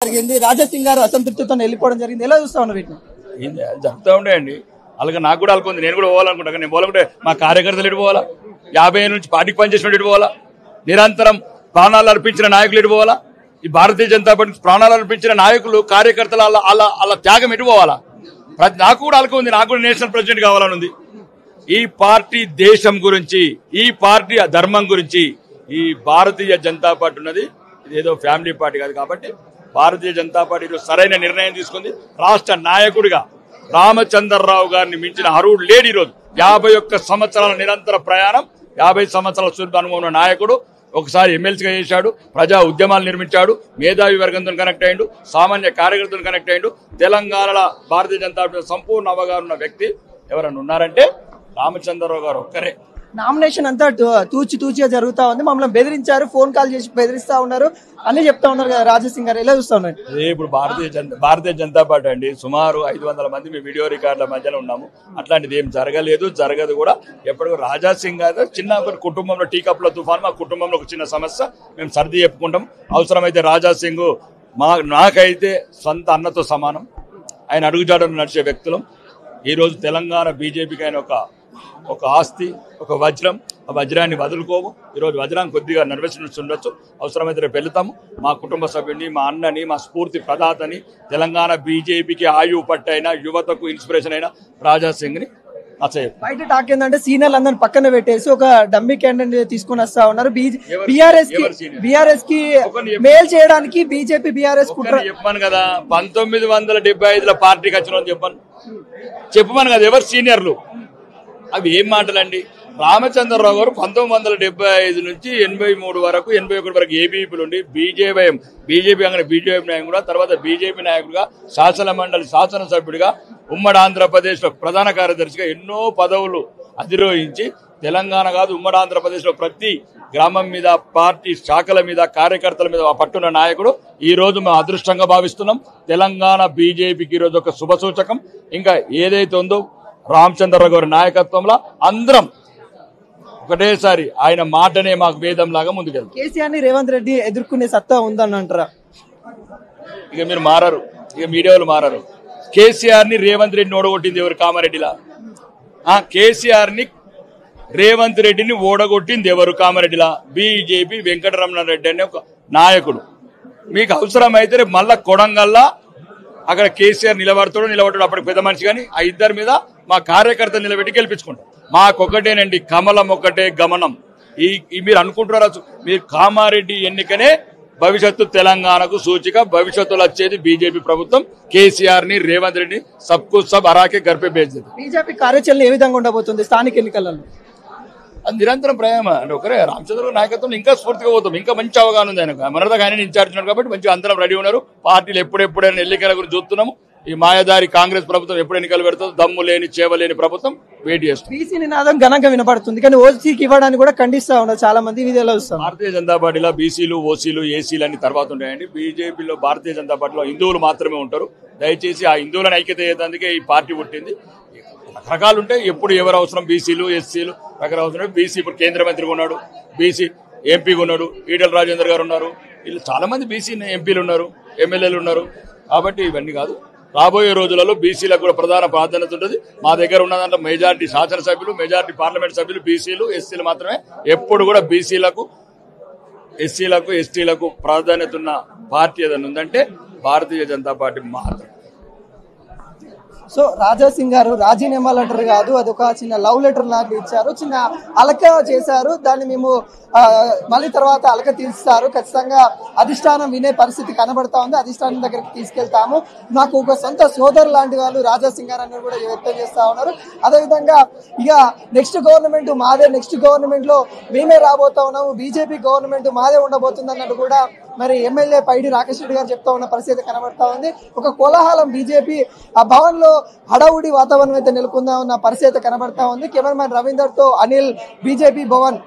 జరిగింది. రాజా సింగ్ గారు అసంతృప్తితో వెళ్ళిపోవడం జరిగింది. ఎలా చూస్తా ఉన్నారు వీటిని? జరుగుతూ ఉంటాయండి. అలాగే నాకు కూడా అనుకుంది, నేను కూడా పోవాలనుకుంటా. నేను పోవాలనుకుంటే మా కార్యకర్తలు ఎటు పోవాలా? 50 ఏళ్ళ నుంచి పార్టీకి పనిచేసిన ఎటు పోవాలా? నిరంతరం ప్రాణాలు అర్పించిన నాయకులు ఎటు పోవాలా? ఈ భారతీయ జనతా పార్టీ ప్రాణాలు అర్పించిన నాయకులు కార్యకర్తలు అలా త్యాగం ఎటు పోవాలా? నాకు కూడా అనుకుంది, నాకు కూడా నేషనల్ ప్రెసిడెంట్ కావాలని ఉంది. ఈ పార్టీ దేశం గురించి, ఈ పార్టీ ధర్మం గురించి, ఈ భారతీయ జనతా పార్టీ ఉన్నది ఇదేదో ఫ్యామిలీ పార్టీ కాదు. కాబట్టి భారతీయ జనతా పార్టీలో సరైన నిర్ణయం తీసుకుంది. రాష్ట్ర నాయకుడిగా రామచంద్రరావు గారిని మించిన అర్హుడు లేడు. ఈరోజు 51 సంవత్సరాల నిరంతర ప్రయాణం, 50 సంవత్సరాల సుదీర్ఘ అనుభవం ఉన్న నాయకుడు. ఒకసారి ఎమ్మెల్సీగా చేశాడు, ప్రజా ఉద్యమాలు నిర్మించాడు, మేధావి వర్గంతో కనెక్ట్ అయ్యిండు, సామాన్య కార్యకర్తలు కనెక్ట్ అయ్యిండు. తెలంగాణలో భారతీయ జనతా పార్టీ సంపూర్ణ అవగాహన ఉన్న వ్యక్తి ఎవరన్నా ఉన్నారంటే రామచంద్రరావు గారు ఒక్కరే. నామినేషన్ అంతా తూచిగా జరుగుతా ఉంది. మమ్మల్ని బెదిరించారు, ఫోన్ కాల్ చేసి బెదిరిస్తా ఉన్నారు అని చెప్తా ఉన్నారు కదా రాజా సింగ్ గారు. ఎలా చూస్తా ఉన్నారు? ఇప్పుడు భారతీయ జనతా పార్టీ అండి, సుమారు 500 మంది మీ వీడియో రికార్డుల మధ్యలో ఉన్నాము. అట్లాంటిది ఏం జరగలేదు, జరగదు కూడా. ఎప్పటికీ రాజా సింగ్ గారు చిన్న కుటుంబంలో టీ కప్ల తుఫాను, మా కుటుంబంలో ఒక చిన్న సమస్య, మేము సర్ది చెప్పుకుంటాం. అవసరమైతే రాజా సింగ్ నాకైతే సొంత అన్నతో సమానం. ఆయన అడుగుజాడలు నడిచే వ్యక్తులం. ఈరోజు తెలంగాణ బీజేపీకి ఆయన ఒక ఆస్తి, ఒక వజ్రం. ఆ వజ్రాన్ని వదులుకోము. ఈరోజు వజ్రాన్ని కొద్దిగా నర్వస్నెస్ ఉండొచ్చు, అవసరమైతే రేపు వెళ్తాము. మా కుటుంబ సభ్యుడిని, మా అన్నని, మా స్ఫూర్తి ప్రదాతని, తెలంగాణ బీజేపీకి ఆయువు పట్టైన, యువతకు ఇన్స్పిరేషన్ అయిన రాజా సింగ్ ని బయట టాక్ ఏంటంటే సీనియర్లు అందరిని పక్కన పెట్టేసి ఒక డమ్మీ క్యాండిడేట్ తీసుకుని వస్తా ఉన్నారు. బీఆర్ఎస్ కి మేల్ చేయడానికి బీజేపీ బీఆర్ఎస్ చెప్పాను కదా. 1975లో పార్టీకి వచ్చిన చెప్పమను కదా ఎవరు సీనియర్లు. అవి ఏం మాటలండి? రామచంద్రరావు గారు 1975 నుంచి 83 వరకు 81 వరకు ఏబీపీలు ఉండి బీజేపీ నాయకుడుగా, తర్వాత బీజేపీ నాయకుడిగా, శాసన మండలి శాసనసభ్యుడిగా, ఉమ్మడి ఆంధ్రప్రదేశ్ లో ప్రధాన కార్యదర్శిగా ఎన్నో పదవులు అధిరోహించి తెలంగాణ కాదు ఉమ్మడి ఆంధ్రప్రదేశ్ లో ప్రతి గ్రామం మీద, పార్టీ శాఖల మీద, కార్యకర్తల మీద పట్టున్న నాయకుడు. ఈ రోజు మేము అదృష్టంగా భావిస్తున్నాం. తెలంగాణ బీజేపీకి ఈ రోజు ఒక శుభ సూచకం. ఇంకా ఏదైతే ఉందో రామచంద్రరావు గారి నాయకత్వంలో అందరం ఒకటేసారి ఆయన మాటనే మాకు వేదం లాగా ముందుకెళ్తాం. కేసీఆర్ ని రేవంత్ రెడ్డి ఎదుర్కొనే సత్తా ఉందని అంటారా? ఇక మీరు మారారు, ఇక మీడియాలు మారారు. కేసీఆర్ ని రేవంత్ రెడ్డిని ఓడగొట్టింది ఎవరు? కామారెడ్డిలా? కేసీఆర్ ని రేవంత్ రెడ్డిని ఓడగొట్టింది ఎవరు? కామారెడ్డిలా? బీజేపీ వెంకటరమణారెడ్డి అనే ఒక నాయకుడు. మీకు అవసరమైతే రేపు మళ్ళా కొడంగల్లా అక్కడ కేసీఆర్ నిలబడతాడు అప్పటికి పెద్ద మనిషి. కానీ ఆ ఇద్దరి మీద మా కార్యకర్తలు నిలబెట్టి గెలిపించుకుంటాం. మాకొకటేనండి, కమలం ఒకటే గమనం. మీరు అనుకుంటున్నారు, మీరు కామారెడ్డి ఎన్నికనే భవిష్యత్తు తెలంగాణకు సూచిక. భవిష్యత్తులో వచ్చేది బీజేపీ ప్రభుత్వం. కేసీఆర్ ని రేవంత్ రెడ్డి సబ్కు సబ్ హరాకే గర్పే బేజ్. బీజేపీ కార్యాచరణ ఏ విధంగా ఉండబోతుంది స్థానిక ఎన్నికలలో? అది నిరంతరం ప్రయాణం అంటే ఒకరే రామచంద్రరావు నాయకత్వం ఇంకా స్ఫూర్తిగా పోతాం. ఇంకా మంచి అవగాహన ఉంది ఆయనకు. మనదాకా ఆయన ఇన్ఛార్జ్ ఉన్నారు కాబట్టి మంచిగా అందరం రెడీ ఉన్నారు. పార్టీలు ఎప్పుడెప్పుడైనా ఎన్నికల గురించి చూస్తున్నాము. ఈ మాయదారి కాంగ్రెస్ ప్రభుత్వం ఎప్పుడు ఎన్నికలు పెడుతుందో, దమ్ము లేని చేవలేని ప్రభుత్వం వెయిట్ చేస్తుంది. బీసీ నినాదం ఘనంగా వినపడుతుంది కానీ ఓసీకి ఇవ్వడానికి కూడా ఖండిస్తా ఉన్నారు చాలా మంది. భారతీయ జనతా పార్టీలో బీసీలు, ఓసీలు, ఏసీలు అన్ని తర్వాత ఉంటాయండి. బీజేపీలో భారతీయ జనతా పార్టీలో హిందువులు మాత్రమే ఉంటారు. దయచేసి ఆ హిందువులను ఐక్యత చేయడానికే ఈ పార్టీ పుట్టింది. రకరకాలు ఉంటాయి. ఎప్పుడు ఎవరు అవసరం, బీసీలు, ఎస్సీలు రకరకాల అవసరం. బీసీ ఇప్పుడు కేంద్ర మంత్రిగా ఉన్నాడు, బీసీ ఎంపీగా ఉన్నాడు, ఈటెల రాజేందర్ గారు ఉన్నారు. వీళ్ళు చాలా మంది బీసీ ఎంపీలు ఉన్నారు, ఎమ్మెల్యేలు ఉన్నారు. కాబట్టి ఇవన్నీ కాదు. రాబోయే రోజులలో బీసీలకు కూడా ప్రధాన ప్రాధాన్యత ఉంటుంది. మా దగ్గర ఉన్నదంటే మెజార్టీ శాసనసభ్యులు, మెజార్టీ పార్లమెంట్ సభ్యులు బీసీలు, ఎస్సీలు మాత్రమే. ఎప్పుడు కూడా బీసీలకు, ఎస్సీలకు, ఎస్టీలకు ప్రాధాన్యత ఉన్న పార్టీ ఏదైనా ఉందంటే భారతీయ జనతా పార్టీ మాత్రం. సో రాజా సింగ్ గారు రాజీనామా లెటర్ కాదు, అది ఒక చిన్న లవ్ లెటర్ లాగా ఇచ్చారు. చిన్న అలక చేశారు. దాన్ని మేము మళ్ళీ తర్వాత అలక తీస్తారు. ఖచ్చితంగా అధిష్టానం వినే పరిస్థితి కనబడతా ఉంది. అధిష్టానం దగ్గరికి తీసుకెళ్తాము. నాకు ఒక సొంత సోదరు లాంటి వాళ్ళు రాజా సింగ్ గారు అన్నది కూడా వ్యక్తం చేస్తా ఉన్నారు. అదేవిధంగా ఇక నెక్స్ట్ గవర్నమెంట్ మాదే, నెక్స్ట్ గవర్నమెంట్ లో మేమే రాబోతా ఉన్నాము, బీజేపీ గవర్నమెంట్ మాదే ఉండబోతుంది అన్నట్టు కూడా మరి ఎమ్మెల్యే పైడి రాకేష్ రెడ్డి గారు చెప్తా ఉన్న పరిస్థితి కనబడతా ఉంది. ఒక కోలాహలం బీజేపీ ఆ భవన్ లో హడావుడి వాతావరణం అయితే నెలకొందా ఉన్న పరిస్థితి కనబడతా ఉంది. కెమెరామెన్ రవీందర్ తో అనిల్, బీజేపీ భవన్.